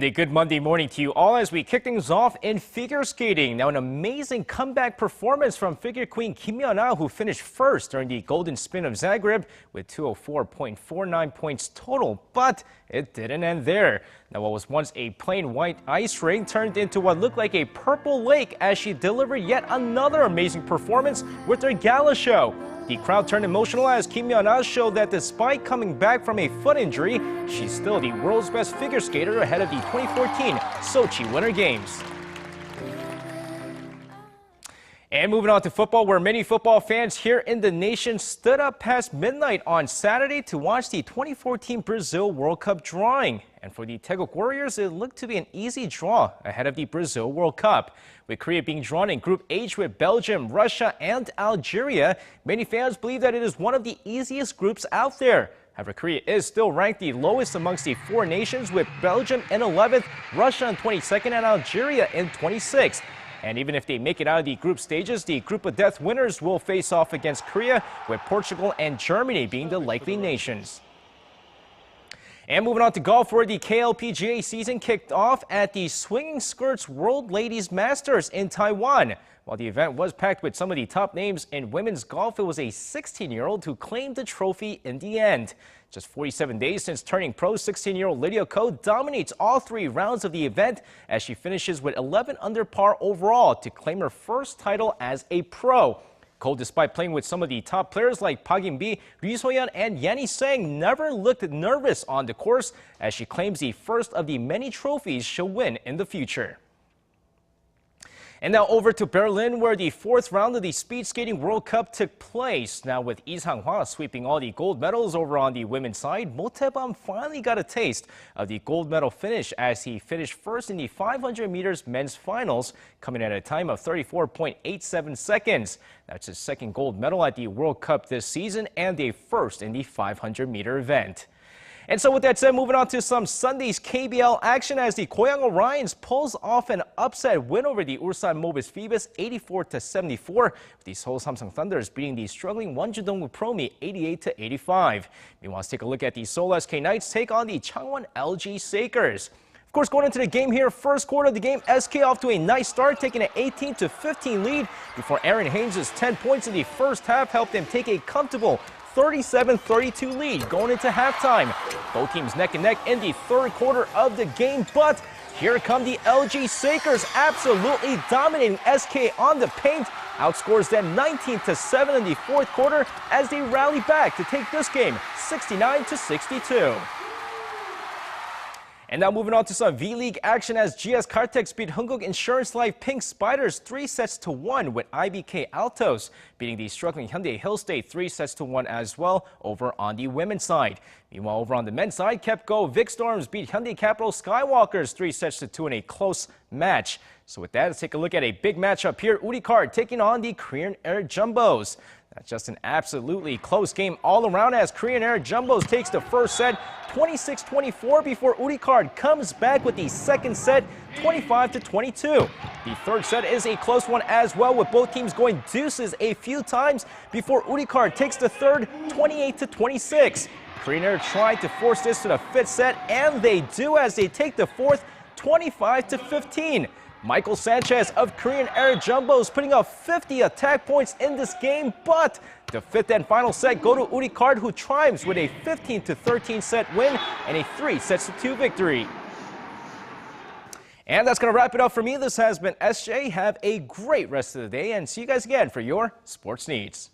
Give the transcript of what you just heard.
A good Monday morning to you all as we kick things off in figure skating. Now, an amazing comeback performance from figure queen Kim Yeon-ah, who finished first during the Golden Spin of Zagreb with 204.49 points total. But it didn't end there. Now, what was once a plain white ice rink turned into what looked like a purple lake as she delivered yet another amazing performance with her gala show. The crowd turned emotional as Kim Yeon-ah showed that despite coming back from a foot injury, she's still the world's best figure skater ahead of the 2014 Sochi Winter Games. And moving on to football, where many football fans here in the nation stood up past midnight on Saturday to watch the 2014 Brazil World Cup drawing. And for the Taeguk Warriors, it looked to be an easy draw ahead of the Brazil World Cup. With Korea being drawn in Group H with Belgium, Russia, and Algeria, many fans believe that it is one of the easiest groups out there. However, Korea is still ranked the lowest amongst the four nations, with Belgium in 11th, Russia in 22nd, and Algeria in 26th. And even if they make it out of the group stages, the group of death winners will face off against Korea, with Portugal and Germany being the likely nations. And moving on to golf, where the KLPGA season kicked off at the Swinging Skirts World Ladies Masters in Taiwan. While the event was packed with some of the top names in women's golf, it was a 16-year-old who claimed the trophy in the end. Just 47 days since turning pro, 16-year-old Lydia Ko dominates all three rounds of the event as she finishes with 11 under par overall to claim her first title as a pro. Ko, despite playing with some of the top players like Park In-bi, Lee So-yeon, and Yanni Sang, never looked nervous on the course as she claims the first of the many trophies she'll win in the future. And now over to Berlin, where the fourth round of the Speed Skating World Cup took place. Now, with Lee Sang-hwa sweeping all the gold medals over on the women's side, Mo Tae-bum finally got a taste of the gold medal finish as he finished first in the 500 meters men's finals, coming at a time of 34.87 seconds. That's his second gold medal at the World Cup this season and a first in the 500-meter event. And so with that said, moving on to some Sunday's KBL action as the Goyang Orions pulls off an upset win over the Ulsan Mobis Phoebus 84-74, with the Seoul Samsung Thunders beating the struggling Wonjudong Promi 88-85. Meanwhile, let's take a look at the Seoul SK Knights take on the Changwon LG Sakers. Of course, going into the game here, first quarter of the game, SK off to a nice start, taking an 18-15 lead before Aaron Haynes' 10 points in the first half helped them take a comfortable 37-32 lead going into halftime. Both teams neck and neck in the third quarter of the game, but here come the LG Sakers, absolutely dominating SK on the paint. Outscores them 19-7 in the fourth quarter as they rally back to take this game 69-62. And now moving on to some V-League action as GS Caltex beat Hunguk Insurance Life Pink Spiders 3-1 with IBK Altos, beating the struggling Hyundai Hill State 3-1 as well over on the women's side. Meanwhile, over on the men's side, KEPCO Vic Storms beat Hyundai Capital Skywalkers 3-2 in a close match. So with that, let's take a look at a big matchup here. Uricard taking on the Korean Air Jumbos. That's just an absolutely close game all around as Korean Air Jumbos takes the first set 26-24 before Uricard comes back with the second set 25-22. The third set is a close one as well, with both teams going deuces a few times before Uricard takes the third 28-26. Korean Air tried to force this to the fifth set, and they do as they take the fourth 25-15. Michael Sanchez of Korean Air Jumbos putting up 50 attack points in this game, but the fifth and final set go to Uricard, who triumphs with a 15-13 set win and a 3-2 victory. And that's going to wrap it up for me. This has been SJ. Have a great rest of the day and see you guys again for your sports needs.